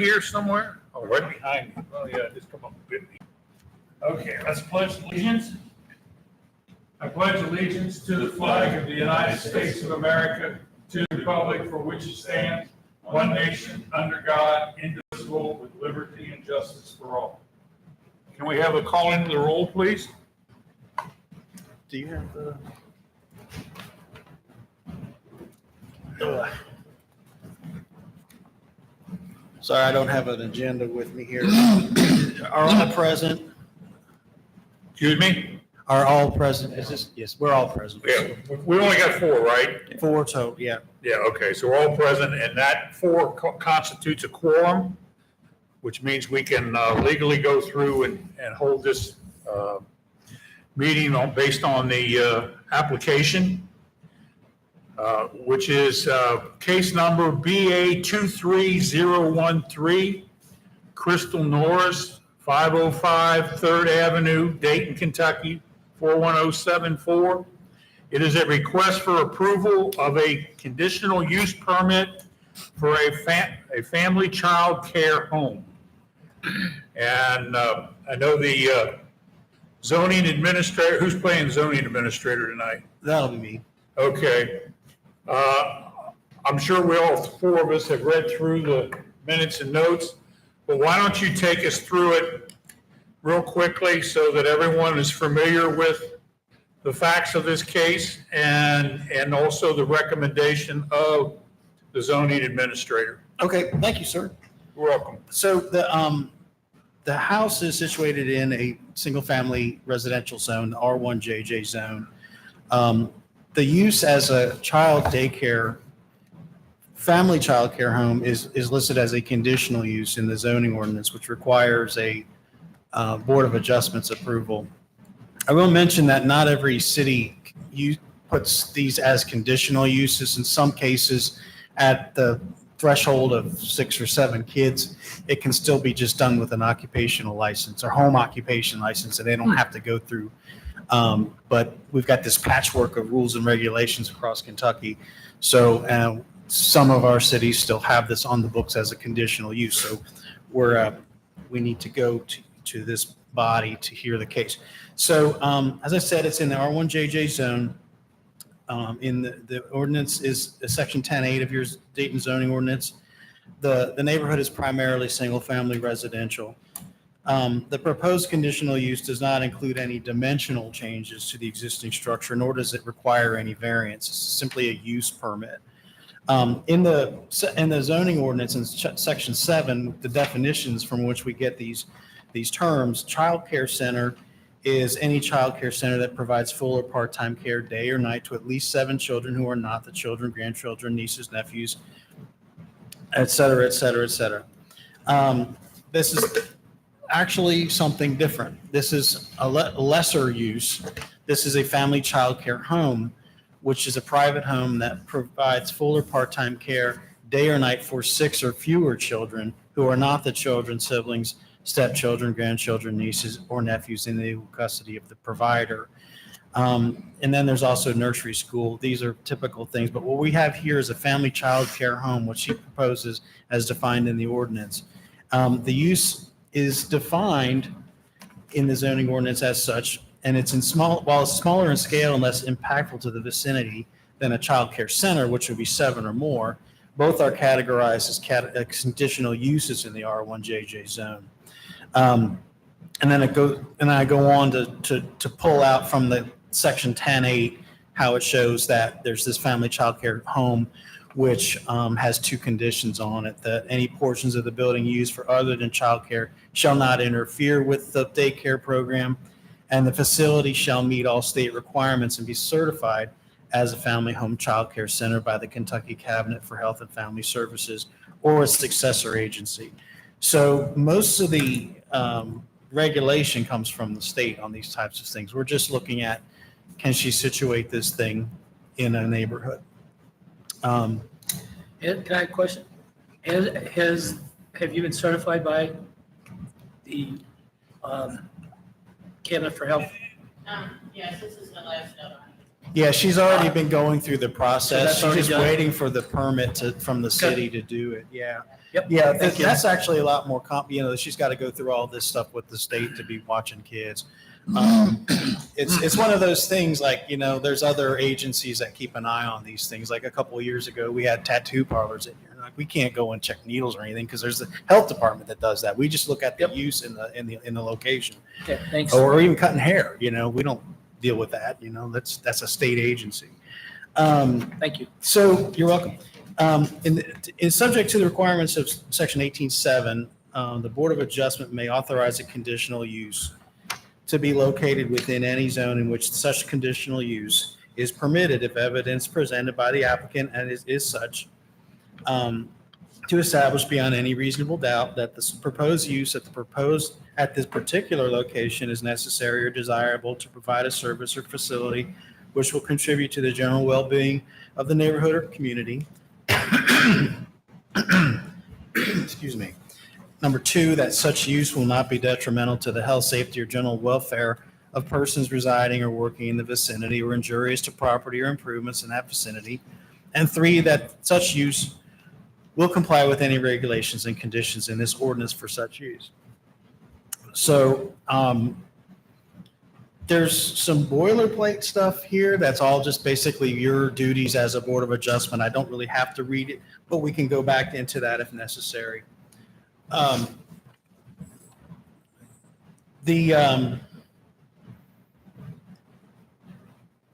here somewhere? Oh, right behind me. Oh, yeah, just come up a bit. Okay, let's pledge allegiance. I pledge allegiance to the flag of the United States of America, to the republic for which it stands, one nation, under God, indivisible, with liberty and justice for all. Can we have a call into the roll, please? Do you have the? Sorry, I don't have an agenda with me here. Are all present? Excuse me? Are all present? Is this? Yes, we're all present. Yeah, we only got 4, right? 4 total, yeah. Yeah, okay, so we're all present, and that 4 constitutes a quorum, which means we can legally go through and hold this meeting based on the application, which is case number BA 23013, Crystal Norris, 505 3rd Avenue, Dayton, Kentucky, 41074. It is a request for approval of a conditional use permit for a family child care home. And I know the zoning administrator, who's playing zoning administrator tonight? That'll be me. Okay. I'm sure we all 4 of us have read through the minutes and notes, but why don't you take us through it real quickly so that everyone is familiar with the facts of this case and also the recommendation of the zoning administrator. Okay, thank you, sir. You're welcome. So the house is situated in a single-family residential zone, the R1JJ zone. The use as a child daycare, family child care home is listed as a conditional use in the zoning ordinance, which requires a Board of Adjustments approval. I will mention that not every city puts these as conditional uses. In some cases, at the threshold of 6 or 7 kids, it can still be just done with an occupational license or home occupation license, and they don't have to go through. But we've got this patchwork of rules and regulations across Kentucky. So some of our cities still have this on the books as a conditional use. So we need to go to this body to hear the case. So as I said, it's in the R1JJ zone. In the ordinance is section 10.8 of your Dayton zoning ordinance. The neighborhood is primarily single-family residential. The proposed conditional use does not include any dimensional changes to the existing structure, nor does it require any variance. It's simply a use permit. In the zoning ordinance in section 7, the definitions from which we get these terms, child care center is any child care center that provides full or part-time care day or night to at least 7 children who are not the children, grandchildren, nieces, nephews, et cetera, et cetera, et cetera. This is actually something different. This is a lesser use. This is a family child care home, which is a private home that provides full or part-time care day or night for 6 or fewer children who are not the children, siblings, stepchildren, grandchildren, nieces, or nephews in the custody of the provider. And then there's also nursery school. These are typical things. But what we have here is a family child care home, which she proposes as defined in the ordinance. The use is defined in the zoning ordinance as such, and it's while it's smaller in scale and less impactful to the vicinity than a child care center, which would be 7 or more. Both are categorized as conditional uses in the R1JJ zone. And then I go on to pull out from the section 10.8 how it shows that there's this family child care home, which has 2 conditions on it: that any portions of the building used for other than child care shall not interfere with the daycare program, and the facility shall meet all state requirements and be certified as a family home child care center by the Kentucky Cabinet for Health and Family Services or its successor agency. So most of the regulation comes from the state on these types of things. We're just looking at, can she situate this thing in a neighborhood? Can I have a question? Have you been certified by the Cabinet for Health? Yes, this is the last deadline. Yeah, she's already been going through the So process. that's She's already just done? waiting for the permit from the city to do it. Yeah. Yep. Yeah, Thank you. that's actually a lot more she's got to go through all this stuff with the state to be watching kids. It's one of those things like, there's other agencies that keep an eye on these things. Like a couple of years ago, we had tattoo parlors in here. Like we can't go and check needles or anything because there's the health department that does that. We just look at the Yep. use in the location. Okay, thanks. Or even cutting hair, we don't deal with that, that's a state agency. Thank you. So you're welcome. In subject to the requirements of section 18.7, the Board of Adjustment may authorize a conditional use to be located within any zone in which such conditional use is permitted if evidence presented by the applicant and is such to establish beyond any reasonable doubt that the proposed use at this particular location is necessary or desirable to provide a service or facility which will contribute to the general well-being of the neighborhood or community. Excuse me. Number two, that such use will not be detrimental to the health, safety, or general welfare of persons residing or working in the vicinity or injurious to property or improvements in that vicinity. And three, that such use will comply with any regulations and conditions in this ordinance for such use. So there's some boilerplate stuff here that's all just basically your duties as a Board of Adjustment. I don't really have to read it, but we can go back into that if necessary. The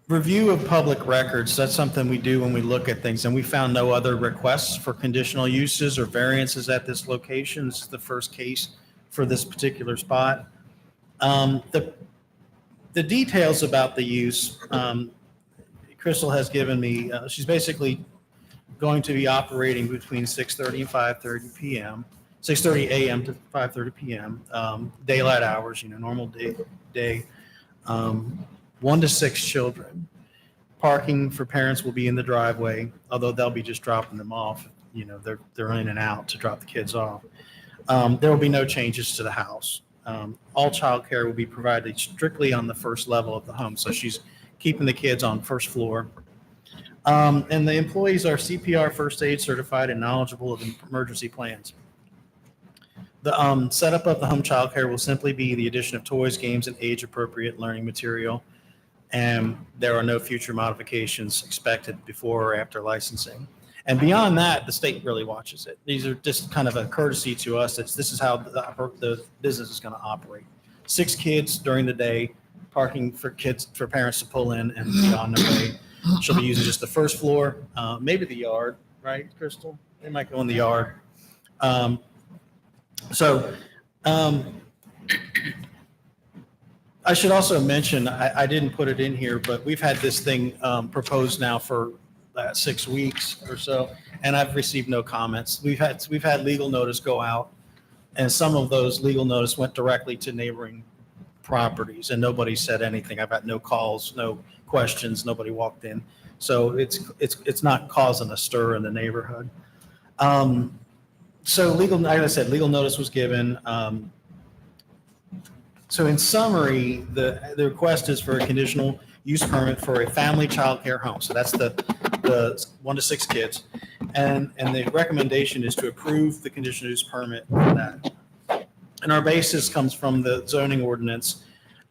review of public records, that's something we do when we look at things, and we found no other requests for conditional uses or variances at this location. This is the first case for this particular spot. The details about the use, Crystal has given me, she's basically going to be operating between 6:30 and 5:30 p.m., 6:30 a.m. to 5:30 p.m., daylight hours, normal day. 1 to 6 children. Parking for parents will be in the driveway, although they'll be just dropping them off. They're in and out to drop the kids off. There will be no changes to the house. All childcare will be provided strictly on the first level of the home. So she's keeping the kids on first floor. And the employees are CPR first aid certified and knowledgeable of emergency plans. The setup of the home childcare will simply be the addition of toys, games, and age-appropriate learning material. And there are no future modifications expected before or after licensing. And beyond that, the state really watches it. These are just kind of a courtesy to us. This is how the business is going to operate. 6 kids during the day, parking for parents to pull in and be on their way. She'll be using just the first floor, maybe the yard, right, Crystal? They might go in the yard. I should also mention, I didn't put it in here, but we've had this thing proposed now for 6 weeks or so, and I've received no comments. We've had legal notice go out, and some of those legal notice went directly to neighboring properties, and nobody said anything. I've had no calls, no questions, nobody walked in. So it's not causing a stir in the neighborhood. So like I said, legal notice was given. So in summary, the request is for a conditional use permit for a family child care home. So that's the 1 to 6 kids. And the recommendation is to approve the conditional use permit for that. And our basis comes from the zoning ordinance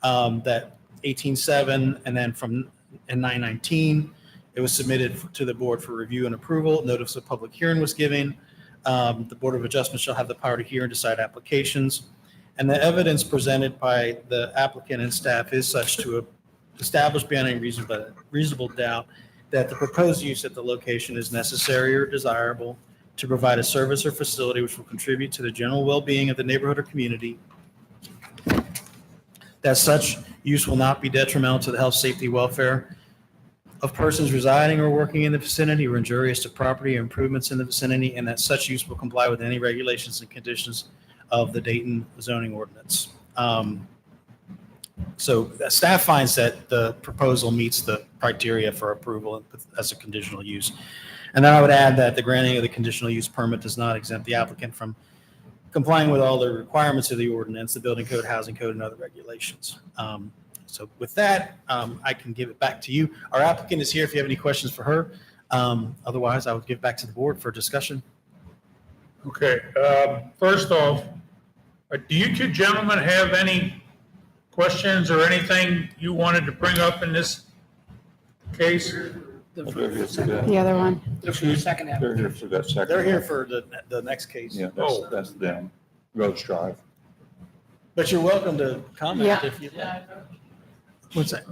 that 18.7 and then in 919, it was submitted to the board for review and approval. Notice of public hearing was given. The Board of Adjustment shall have the power to hear and decide applications. And the evidence presented by the applicant and staff is such to establish beyond any reasonable doubt that the proposed use at the location is necessary or desirable to provide a service or facility which will contribute to the general well-being of the neighborhood or community. That such use will not be detrimental to the health, safety, welfare of persons residing or working in the vicinity or injurious to property or improvements in the vicinity, and that such use will comply with any regulations and conditions of the Dayton zoning ordinance. So staff finds that the proposal meets the criteria for approval as a conditional use. And then I would add that the granting of the conditional use permit does not exempt the applicant from complying with all the requirements of the ordinance, the building code, housing code, and other regulations. So with that, I can give it back to you. Our applicant is here if you have any questions for her. Otherwise, I would give back to the board for discussion. Okay, first off, do you two gentlemen have any questions or anything you wanted to bring up in this case? The other one. Second half. They're here for that second. They're here one. for the next case. Yeah, Oh. that's them. Roach Drive. But you're welcome to comment Yeah. if you like. What's that?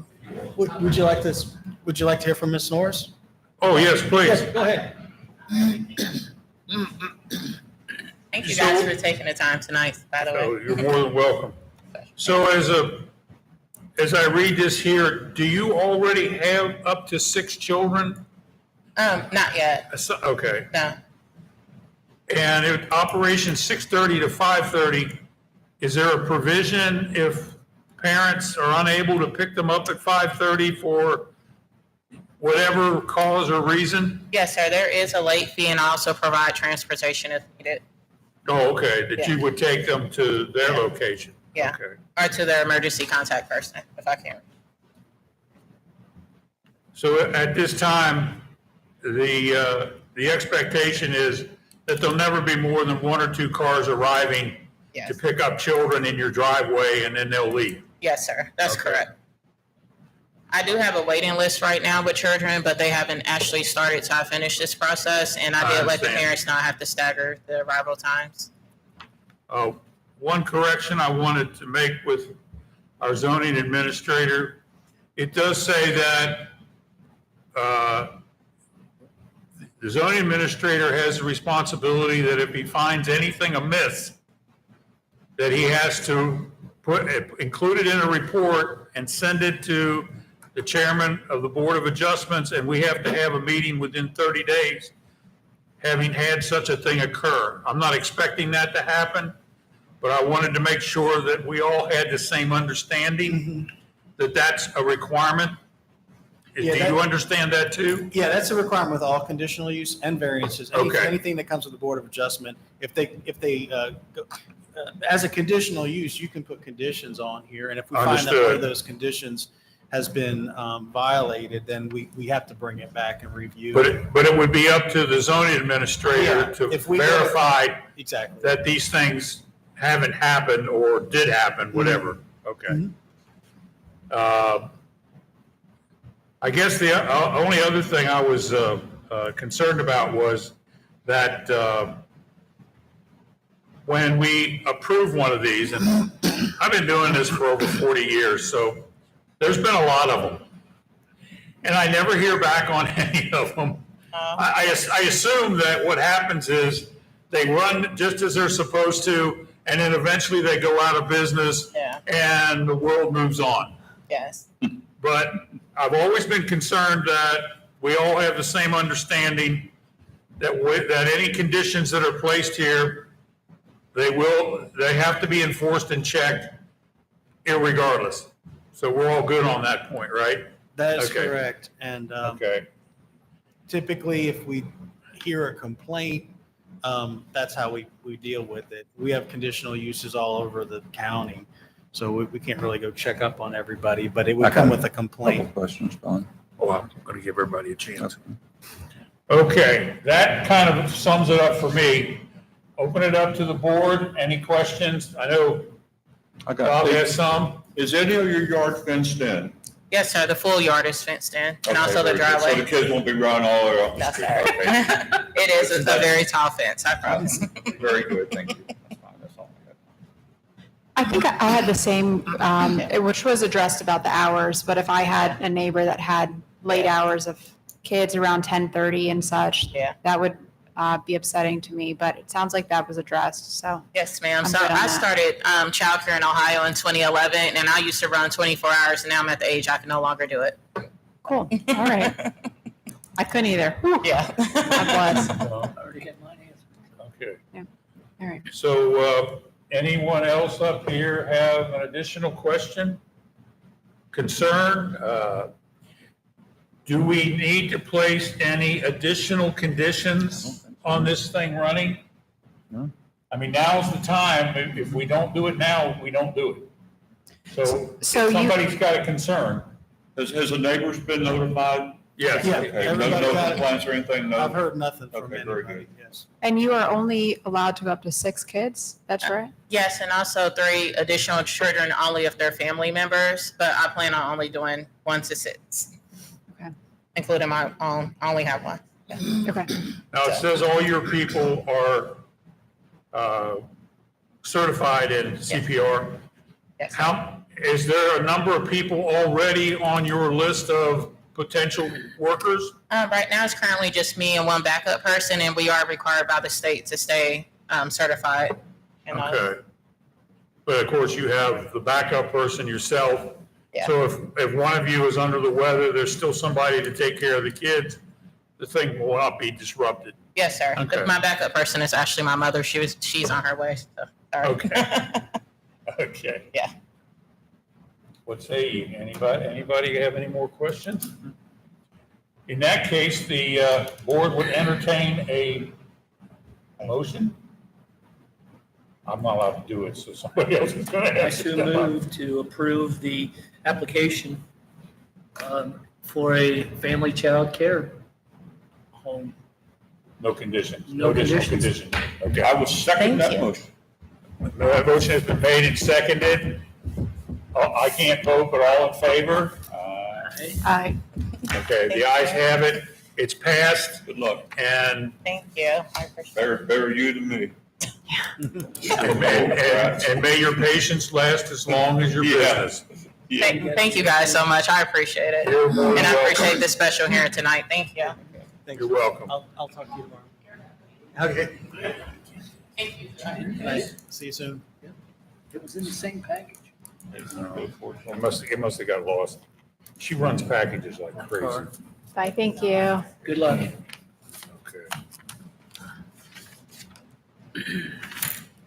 Would you like this? Would you like to hear from Ms. Norris? Oh, yes, please. Yes, go ahead. Thank you guys for taking the time tonight, by the So way. you're more than welcome. So as I read this here, do you already have up to 6 children? Not yet, Okay. no. And if operation 6:30 to 5:30, is there a provision if parents are unable to pick them up at 5:30 for whatever cause or reason? Yes, sir, there is a late fee and I also provide transportation if needed, Oh, okay, that you would take them to their location? Yeah. Okay. or to their emergency contact person, if I can. So at this time, the expectation is that there'll never be more than 1 or 2 cars arriving to Yes, pick up children in your driveway and then they'll leave. yes, sir, that's Okay. correct. I do have a waiting list right now with children, but they haven't actually started till I finish this process. And I I did let the understand. parents know I have to stagger the arrival times. One correction I wanted to make with our zoning administrator, it does say that the zoning administrator has the responsibility that if he finds anything amiss, that he has to include it in a report and send it to the chairman of the Board of Adjustments, and we have to have a meeting within 30 days, having had such a thing occur. I'm not expecting that to happen, but I wanted to make sure that we all had the same understanding that that's a requirement. Do Yeah, you understand that too? Yeah, that's a requirement with all conditional use and variances. Okay. Anything that comes with the Board of Adjustment, if they as a conditional use, you can put conditions on here. And if we find that one Understood. of those conditions has been violated, then we have to bring it back and review. But it would be up to the zoning administrator Yeah, to if we- verify Exactly. that these things haven't happened or did happen, whatever. Okay. Mhm. I guess the only other thing I was concerned about was that when we approve one of these, and I've been doing this for over 40 years, so there's been a lot of them. And I never hear back on any of them. I assume that what happens is they run just as they're supposed to, and then eventually they go out of business Yeah, and the world moves on. yes, But I've always been concerned that we all have the same understanding that that any conditions that are placed here, they have to be enforced and checked irregardless. So we're all good on that point, right? That is Okay. correct. And Okay. typically, if we hear a complaint, that's how we deal with it. We have conditional uses all over the county, so we can't really go check up on everybody, but it would come with a Couple complaint. questions, Don. Oh, I'm going to give everybody a chance. Okay, that kind of sums it up for me. Open it up to the board. Any questions? I know I Bob got, has some. is any of your yard fenced in? yes, sir, the full yard is fenced in and Okay, also the very good. So driveway. the kids won't be running all the way off No, the street? sir. Okay. It is a very tall fence, I promise. Very good, thank you. That's fine, that's all I had. I think I had the same, which was addressed about the hours, but if I had a neighbor that had late hours of kids around 10:30 and such, Yeah. that would be upsetting to me, but it sounds like that was addressed, so. Yes, ma'am. I'm So good on I that. started childcare in Ohio in 2011, and I used to run 24 hours, and now I'm at the age I can no longer do it. Cool, all right. I couldn't either. Whew, Yeah. God bless. I already had mine answered. Okay. All right. So anyone else up here have an additional question, concern? Do we need to place any additional conditions on this thing running? No. I mean, now's the time. If we don't do it now, we don't do it. So if So you- somebody's got a concern, Has the neighbors been notified? yes. Yeah. Okay, no, Everybody no got it. complaints or anything, no? I've heard nothing from Okay, very anybody, good. yes. And you are only allowed to go up to 6 kids, that's right? Yes, and also 3 additional children only if they're family members, but I plan on only doing 1 to 6. Okay. Including my own, I only have 1. Okay. Now, it says all your people are certified in CPR. Yes. Is there a number of people already on your list of potential workers? Right now, it's currently just me and 1 backup person, and we are required by the state to stay certified. And all. Okay. But of course, you have the backup person yourself. Yeah. So if one of you is under the weather, there's still somebody to take care of the kids, the thing will not be disrupted. Yes, sir. Okay. My backup person is actually my mother. She's on her way. So, sorry. Okay. Okay. Yeah. What say you? Anybody have any more questions? In that case, the board would entertain a motion. I'm not allowed to do it, so somebody else is going to I have to so step up. move to approve the application for a family child care home. No conditions. No additional conditions. conditions. Okay. I will second Thank that you. motion. That motion has been made and seconded. I can't vote, but all in favor? Aye. Okay, the ayes have it. It's passed, Good luck. and Thank you. I appreciate it. Better you than me. and may your patience last as long as your Yeah. business. Yeah. Thank you guys so much. I appreciate it. You're more And than I welcome. appreciate this special hearing tonight. Thank you. You're welcome. I'll talk to you tomorrow. Okay. Thank you. Nice. See you soon. It was in the same package. It must have got lost. She runs packages like crazy. Bye, thank you. Good luck. Okay.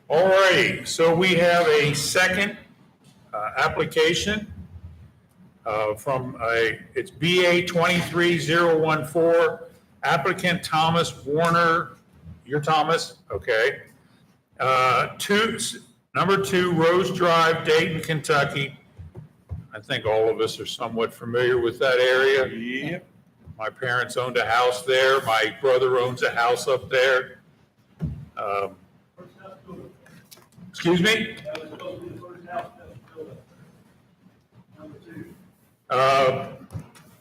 All righty, so we have a second application from it's BA 23014, applicant Thomas Warner. You're Thomas, okay. Number 2, Rose Drive, Dayton, Kentucky. I think all of us are somewhat familiar with that area. Yep. My parents owned a house there. My brother owns a house up there. Excuse me?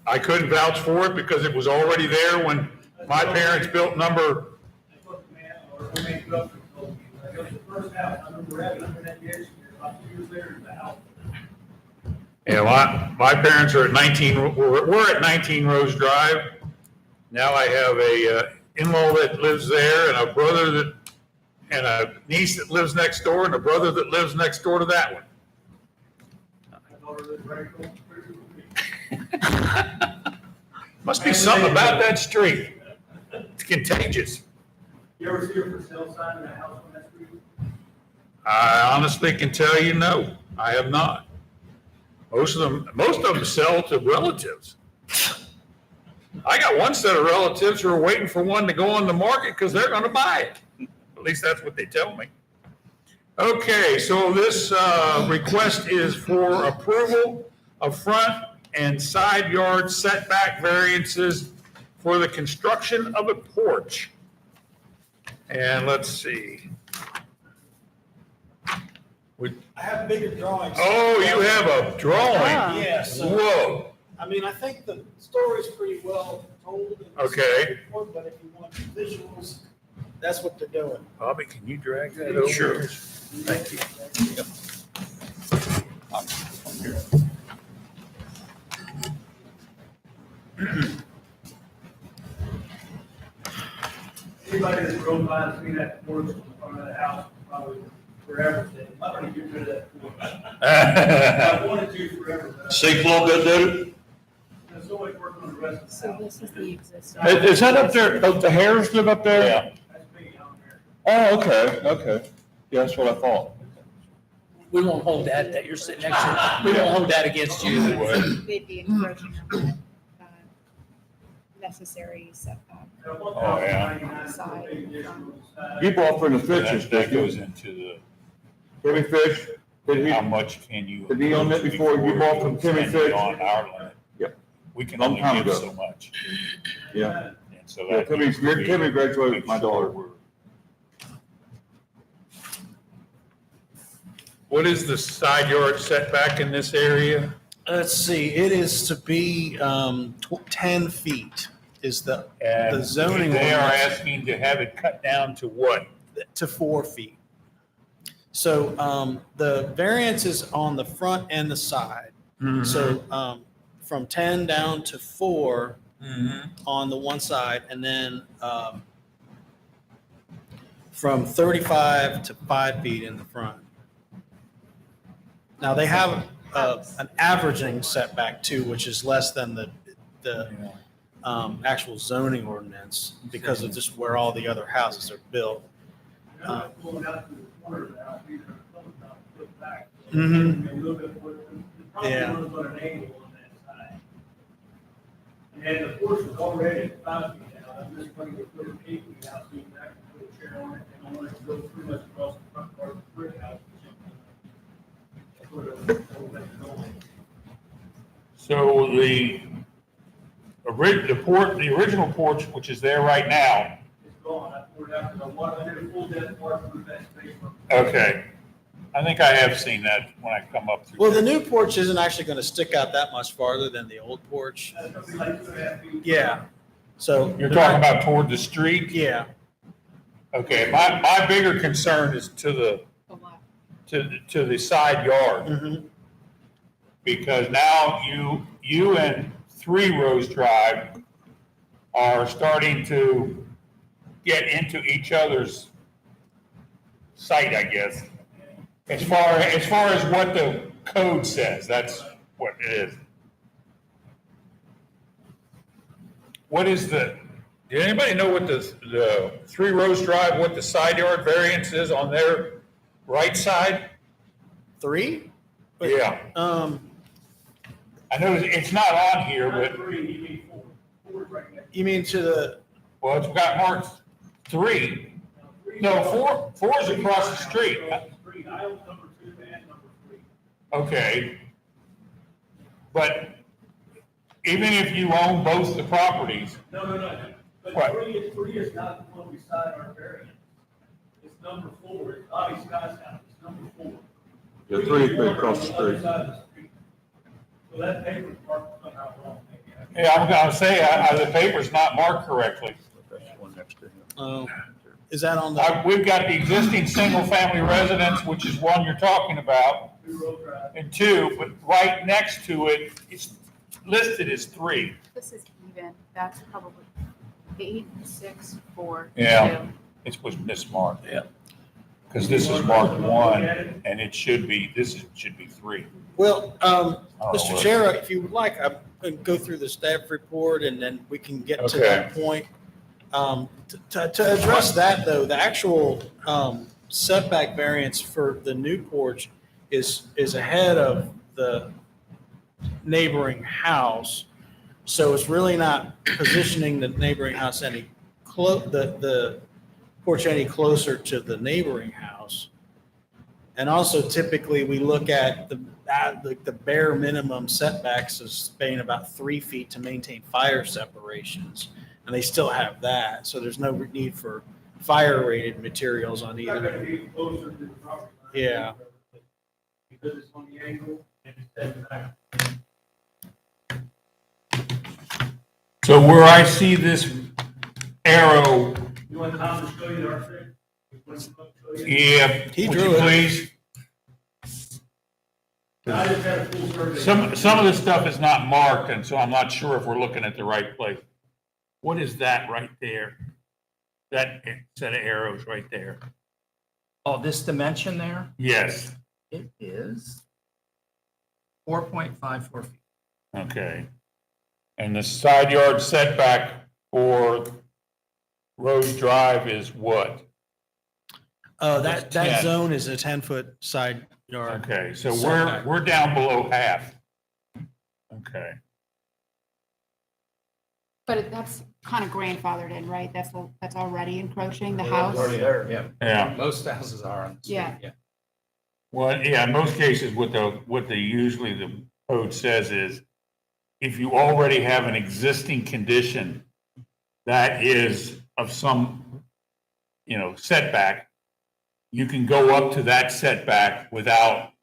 I couldn't vouch for it because it was already there when my parents built number. Yeah, my parents are at 19, we're at 19 Rose Drive. Now I have a in-law that lives there and a brother that, and a niece that lives next door and a brother that lives next door to that one. Must be something about that street. It's contagious. You ever see a for sale sign in a house on that street? I honestly can tell you, no, I have not. Most of them sell to relatives. I got one set of relatives who are waiting for one to go on the market because they're going to buy it. At least that's what they tell me. Okay, so this request is for approval of front and side yard setback variances for the construction of a porch. And let's see. I have bigger drawings. Oh, you have a drawing. Ah. Yes. Whoa, I mean, I think the story's pretty well told. in this Okay. report, but if you want visuals, that's what they're doing. Bobby, can you drag that over? Sure. Thank you. Anybody that's drove by and seen that porch in front of the house, probably forever said, I'm gonna get rid of that porch. I wanted to forever, but See, Flo, good, did it? there's so much work on the rest of the So house. this is the existing. Is that up there, the Hares live up there? Yeah. That's me out there. Oh, okay. Yeah, that's what I thought. We won't hold that you're sitting next to. We won't hold that against you. They'd be encroaching on necessary setback. Oh, yeah. Keep offering the fishing That stick. goes into the, Heavy fish, Did he- how much can you? did he own it before you bought from Timmy extend Fitz? beyond our limit? Yep. We can Long only time give ago. so much. Yeah. And so Yeah, that. needs to be- Timmy graduated make with my sure daughter. we're- What is the side yard setback in this area? Let's see, it is to be 10 feet is the And The zoning they are ordinance. asking to have it cut down to what? to 4 feet. So the variance is on the front and the side. So from 10 down to 4 Mhm. on the one side, and then from 35 to 5 feet in the front. Now, they have an averaging setback too, which is less than the actual zoning ordinance because of just where all the other houses are built. Now they're pulling out to the corner of the house, these are close enough to put back. Mhm. A little bit, probably Yeah. runs on an angle on that side. And the porch is already 5 feet out, I'm just going to put an 8 feet out, so you can actually put a chair on it, and I want it to go pretty much across the front part of the brick house. So the original porch, which is there right now, It's gone, I poured out, because I wanted, I did a full depth part through that space. okay. I think I have seen that when I come up through. Well, the there. new porch isn't actually going to stick out that much farther than the old porch. That's gonna be like 2.5 feet. Yeah. So. You're talking about toward the street? Yeah. Okay, my bigger concern is to the side yard. Mhm. Because now you and 3 Rose Drive are starting to get into each other's sight, I guess. As far as what the code says, that's what it is. What is did anybody know what the 3 Rose Drive, what the side yard variance is on their right side? 3? Yeah. I know it's not on here, Not but, 3, you mean 4, 4 right next. You mean to the, well, it's got marked 3. No, 4 is across the street. I own number 2 and number 3. Okay. But even if you own both the properties, No. But What? 3 is not the one beside our variance. It's number 4, it's Bobby Scott's house, it's number 4. Yeah, 3 is on across the other street. side of the street. So that paper marked somehow wrong, maybe. yeah, I'm gonna say, the paper's not marked correctly. is that on the, We've got the existing single-family residence, which is one you're talking about, 2 Road Drive. and 2, but right next to it, it's listed as 3. This is even, that's probably 8, 6, 4, Yeah. 2. It was mismarked. Yeah. Because this is marked 1, and it should be, should be 3. well, Oh, Mr. well. Chair, if you would like, I can go through the staff report and then we can get to that point. To address that though, the actual setback variance for the new porch is ahead of the neighboring house. So it's really not positioning the neighboring house the porch any closer to the neighboring house. And also typically we look at the bare minimum setbacks is being about 3 feet to maintain fire separations. And they still have that. So there's no need for fire rated materials on It's not either. gonna be closer to the property line. Yeah. Because it's on the angle and it's set back. So where I see this arrow, You want Tom to show you the architect? You want him to show you? yeah, He would drew you it. please? I just had a full survey. Some of this stuff is not marked, and so I'm not sure if we're looking at the right place. What is that right there? That set of arrows right there? Oh, this dimension there, Yes, it is 4.54 feet. okay. And the side yard setback for Rose Drive is what? That 10. zone is a 10-foot side yard. Okay, so Setback. we're down below half. Okay, But that's kind of grandfathered in, right? That's already encroaching the house. Already there, yeah. yeah. Most houses are on the street, Yeah. yeah. Well, yeah, in most cases, what usually the code says is, if you already have an existing condition that is of some, setback, you can go up to that setback without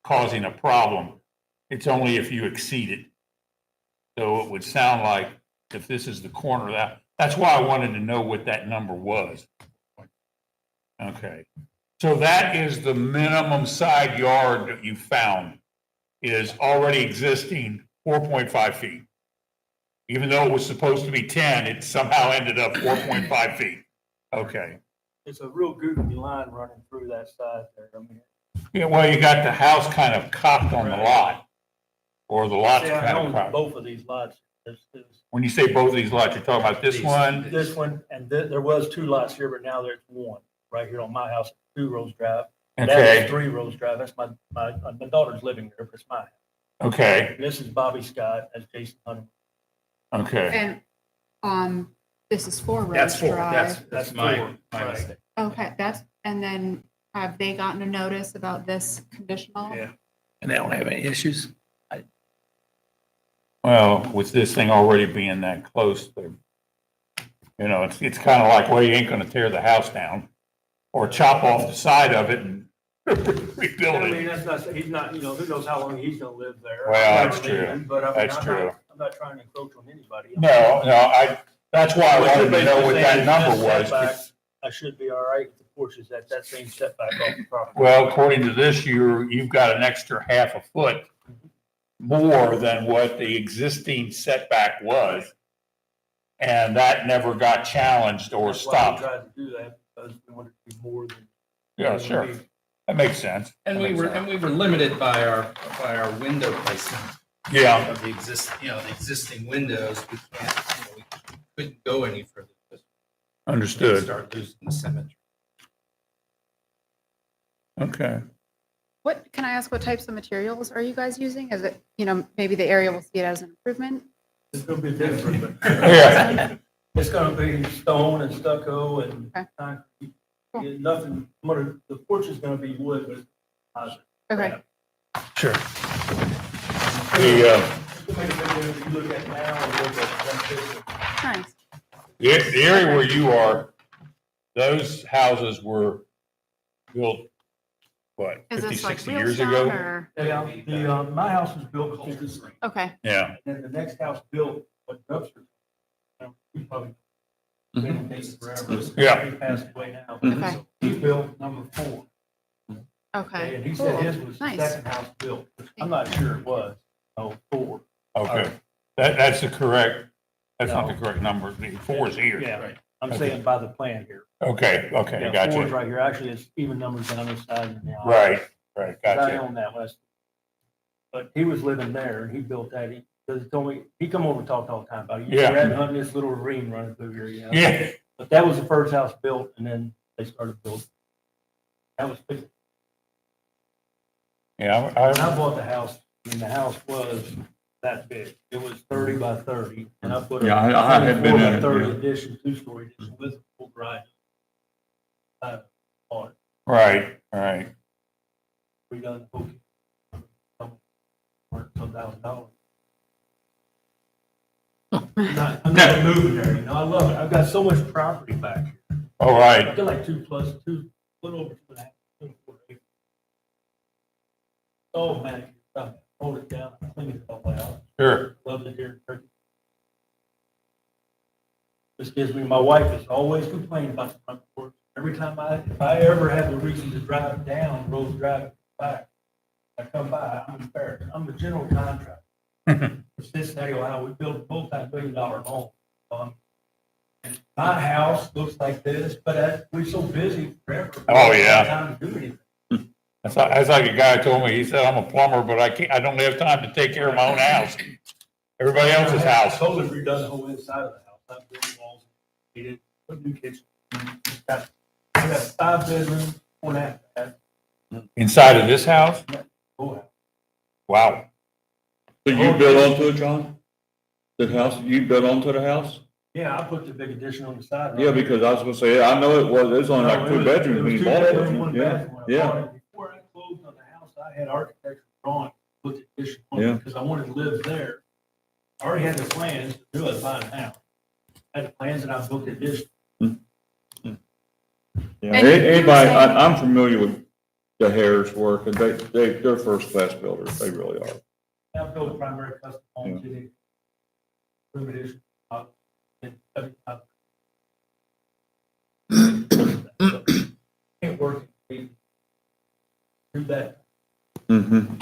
causing a problem. It's only if you exceed it. So it would sound like if this is the corner of that's why I wanted to know what that number was. Okay. So that is the minimum side yard that you found is already existing 4.5 feet. Even though it was supposed to be 10, it somehow ended up 4.5 feet. Okay. It's a real goofy line running through that side there. I mean, Yeah, well, you got the house kind of cocked on the lot, or the lot's see, I kind of own cocked. both of these lots. When you say both of these lots, you're talking about this one? This one, and there was 2 lots here, but now there's 1, right here on my house, 2 Rose Drive. That Okay, is 3 Rose Drive. That's my daughter's living there, but it's mine. okay, And this is Bobby Scott, that's Jason Hunter. okay. And, this is 4 Rose That's 4, Drive. that's 4, my right. mistake. Okay, and then have they gotten a notice about this conditional? Yeah. And they don't have any issues? Well, with this thing already being that close, it's kind of like, well, you ain't gonna tear the house down or chop off the side of it and rebuild I it. mean, that's not, he's not, who knows how long he's gonna live there. Well, that's true. But I mean, That's true. I'm not trying to encroach on anybody. No, that's why I wanted to know what that number was. I should be all right if the porch is at that same setback off the property. Well, according to this, you've got an extra half a foot more than what the existing setback was. And that never got challenged or That's why we stopped. tried to do that, because we wanted to be more than. Yeah, sure. That makes sense. And That we makes were, sense. and we were limited by our window placement Yeah, of the existing windows. We can't, we couldn't go any further. understood. Start losing the symmetry. Okay. Can I ask what types of materials are you guys using? Is it, maybe the area will see it as an improvement? It's gonna be different, but Yeah, it's gonna be stone and stucco and Okay. concrete. Cool. Yeah, nothing, the porch is gonna be wood, but it's composite. Okay, sure. You make a video, if you look at now and look at that picture. nice. The area where you are, those houses were built, what, Is 50, this like 60 real years stone ago? or? My house was built in 53. Okay, Yeah, And then the next house built, what Dubster, he probably been in case forever. Yeah. He passed away now. Okay. He built number 4. okay. And he said Cool. his was the Nice. second house built, which I'm not sure it was. Oh, 4. okay. That's the correct, that's not the correct number. The 4 is here. Yeah, I'm Okay. saying by the plan here. Okay, Yeah, got 4 is you. right here. Actually, it's even numbers on this side and the other. Right, I got you. own that west. But he was living there and he built that. He told me, he come over and talked all the time about it. Yeah. We're hunting this little ravine running through here, Yeah, But that was the first house built and then they started building. That was, when yeah, I bought the house, and the house was that big. It was 30 by 30 and I put a Yeah, I had been 24 by in it, 30 yeah. addition, 2-story addition with a full garage. On it. right. We done the whole. $1,000. I'm not moving there, I love it. I've got so much property back here. All I right, feel like 2 plus 2, a little over 2.5, 2.4 acres. Oh, man, hold it down, clean it all out. sure. Love it here in Turkey. This gives me, my wife is always complaining about the front porch. Every time if I ever have the reason to drive down Rose Drive back, I come by, I'm embarrassed. I'm the general contractor. For Cincinnati, Ohio, we built a multi-billion-dollar home. And my house looks like this, but we're so busy forever. we Oh, don't yeah. have time to do anything. That's like a guy told me, he said, I'm a plumber, but I don't have time to take care of my own house. Everybody else's I house. totally redone the whole inside of the house. I built walls, heated, put new kitchen. I got 5 bedrooms, 4.5 baths. Inside of this house? Oh, Wow. So you built onto it, John? The house, you built onto the house? yeah, I put the big addition on the side. Yeah, because I was gonna say, I know it was only like 2 bedrooms when you bought It was 2 bedrooms, 1 it. Yeah, bathroom when I yeah. bought it. Before I closed on the I had architecture drawing, put the addition on Yeah. it, because I wanted to live there. I already had the plans to do it, buy a house. I had the plans and I booked addition. Yeah, And you were anybody, saying- I'm familiar with the Harris work, and they're first-class builders, they really are. I built primary custom homes, in it. Room addition. And everything. Can't work. Do that. Mm-hmm.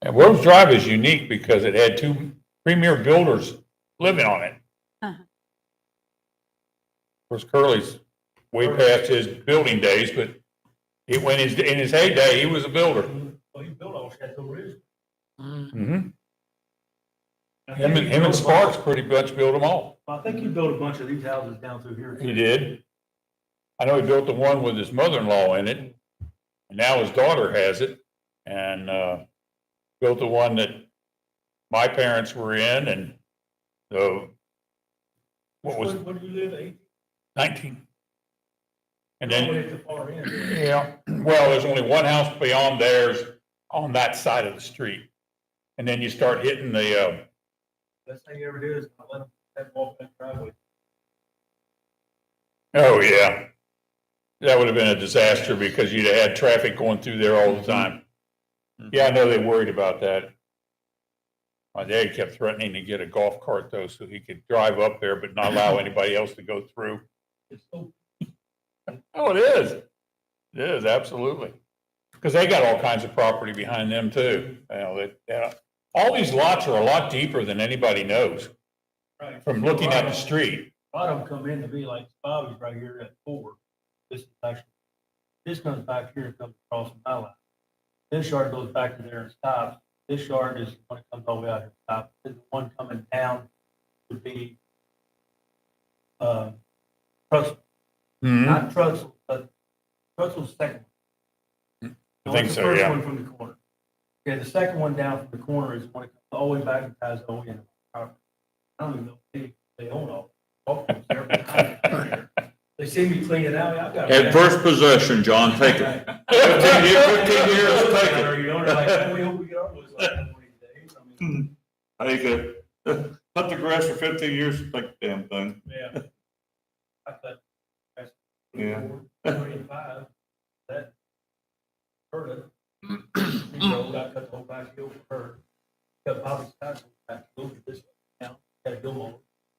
And Rose Drive is unique because it had two premier builders living on it. Uh-huh. Of course, Curly's way past his building days, but when in his heyday, he was a builder. Well, he built all Chateau Rouge. Mm-hmm. Him and Sparks pretty much built them all. I think he built a bunch of these houses down through here. He did. I know he built the one with his mother-in-law in it, and now his daughter has it, and built the one that my parents were in, and the, what was Where do you live, 18? 19. And All the way then, at the far end. yeah, well, there's only one house beyond theirs on that side of the street. And then you start hitting the, Best thing you ever did is not let them walk that driveway. oh, yeah. That would have been a disaster because you'd have had traffic going through there all the time. Yeah, I know they worried about that. My dad kept threatening to get a golf cart though, so he could drive up there, but not allow anybody else to go through. It's so, Oh, it is. It is, absolutely. Because they got all kinds of property behind them too. You know, all these lots are a lot deeper than anybody knows right. from looking at the street. A lot of them come in to be like Bobby's right here at 4. This is actually, this comes back here and comes across my line. This yard goes back to there and stops. This yard is when it comes all the way out here and stops. The one coming down would be, Truxell, Mhm. not Truxell, but Truxell's the second one. I think The so, first yeah. one from the corner. Yeah, the second one down from the corner is when it comes all the way back and ties all the way in the property. I don't even know if they own all of them there. They see me clean it out. I've got. At first possession, John, take it. 15 years, take it. You know, they're like, "Oh, we hope we get our woods like that one of these days." I mean, Take it. Cut the grass for 15 years, take the damn thing. yeah. I cut. that's Yeah. 25, that hurt it. You know, I cut the whole back hill for her. Cut Bobby's house back hill for this now. Had to go on.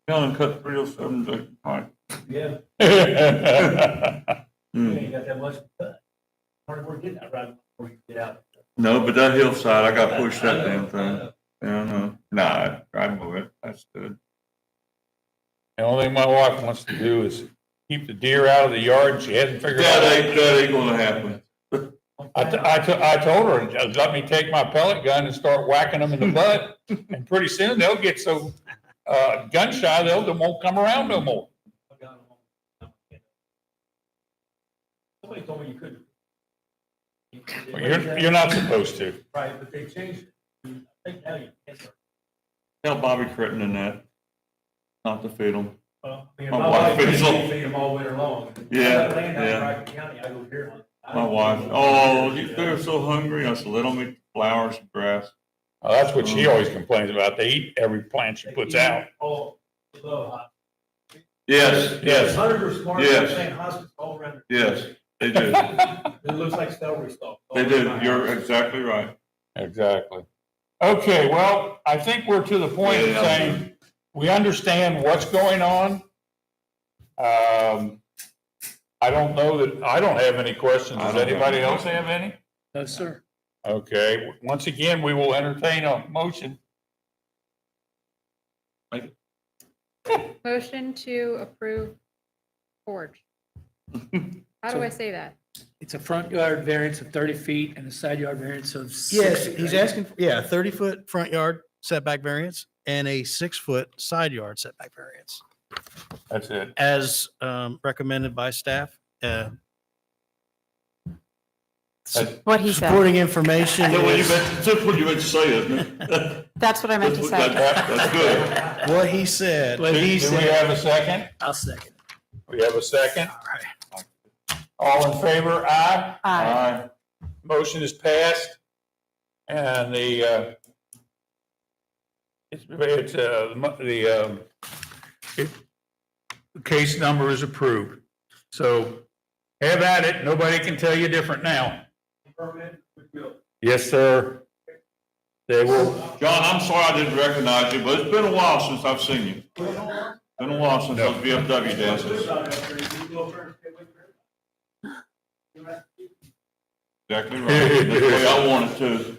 John cut 307, all right. Yeah, we Hmm. ain't got that much to cut. Hard work getting that right before you get out. No, but that hillside, I got to push that damn thing. Yeah, I know. Nah, I move it. That's good. The only thing my wife wants to do is keep the deer out of the yard, and she hasn't figured out. That ain't gonna happen. I told her, just let me take my pellet gun and start whacking them in the butt, and pretty soon they'll get so gun shy, they won't come around no more. Somebody told me you couldn't. Well, you're not supposed to. Right, but they changed it. I think now you can't. Tell Bobby Critton in that, not to feed him. Well, me and My my wife wife feeds feed them all winter long. Yeah, I got land out in yeah. Franklin County, I go here. My wife, oh, they're so hungry. I said, let them eat flowers and grass. That's what she always complains about. They eat every plant she puts out. Oh, love Yes, yes, Hunters are smart, Yes. they're saying hospice all around. yes, they do. It looks like celery stalk. They do. You're exactly right. Exactly. Okay, well, I think we're to the point of Yeah. saying, we understand what's going on. I don't know that, I don't have any questions. I Does don't have anybody any else have any? No, sir. Okay, once again, we will entertain a motion. Motion to approve porch. How do I say that? It's a front yard variance of 30 feet and a side yard variance of 60. Yes, he's right? asking, 30-foot front yard setback variance and a 6-foot side yard setback variance That's it. as recommended by staff. What he said. Supporting information That's what you meant to say, isn't it? That's what I meant to say. That's good. what he said. Do we have a second? I'll second. We have a second. All in favor, aye? Aye. Motion is passed. And the case number is approved. So have at it. Nobody can tell you different now. Yes, sir. They will. John, I'm sorry I didn't recognize you, but it's been a while since I've seen you. Been a while since those VFW dances. Exactly right. That's the way I want it to.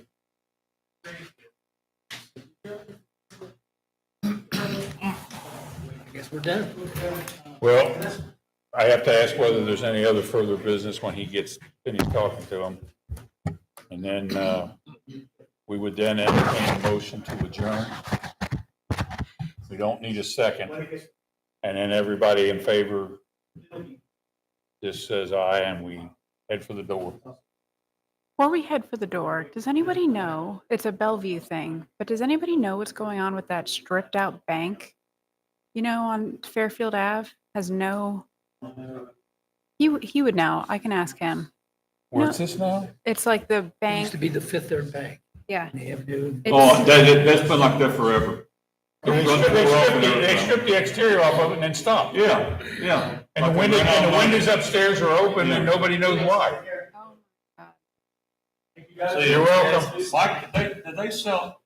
I guess we're done. Well, I have to ask whether there's any other further business when he gets finished talking to him. And then we would then entertain a motion to adjourn. We don't need a second. And then everybody in favor just says aye and we head for the door. Before we head for the door, does anybody know, it's a Bellevue thing, but does anybody know what's going on with that stripped out bank? You know, on Fairfield Ave, has no, he would know. I can ask him. What's this now? It's like the It used bank, to be the Fifth Third Bank. yeah. They have new. Oh, It's, that's been like that forever. They stripped the exterior off of it and then stopped. Yeah, yeah. And the windows upstairs are open and nobody knows why. So You're welcome. Mike, did they sell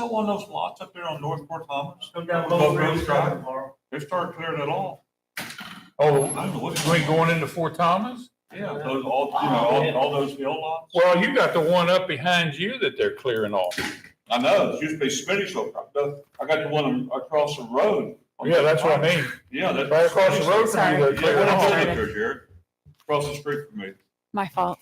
one of those lots up there on North Fort Thomas? Come down Above Lower Rose Ridge Drive? Drive tomorrow. They started clearing it off. Oh, I don't know what. you ain't going into Fort Thomas? Yeah, those, all those hill lots. Well, you got the one up behind you that they're clearing off. I know, it used to be Smitty's Show. I got the one across the road. Yeah, that's what I mean. Yeah, that's. Right across the road from you, they're Yeah, clearing what I off. told you there, Jared. Across the street from me. my fault.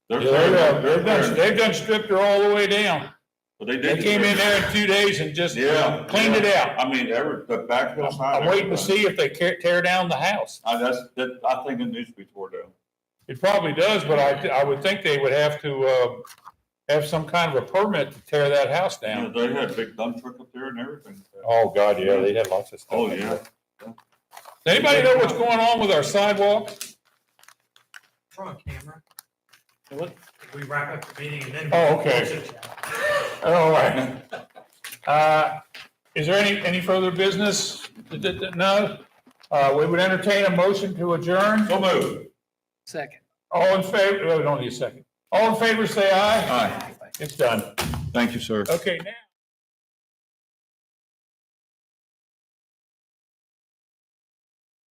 They've done stripped her all the way down. But they They did. came in there in 2 days and just Yeah. cleaned it out. I mean, the back hillside. I'm waiting to see if they tear down the house. I think it needs to be tore down. It probably does, but I would think they would have to have some kind of a permit to tear that house Yeah, down. they had a big dump truck up there and everything. Oh, God, yeah, they had lots of stuff. Oh, yeah. Does anybody know what's going on with our sidewalk? From a camera. We wrap up the meeting and then. Oh, okay. All right. Is there any further business? No? We would entertain a motion to adjourn. So move. Second. All in favor, we don't need a second. All in favor, say aye. Aye. It's done. Thank you, sir. Okay, now.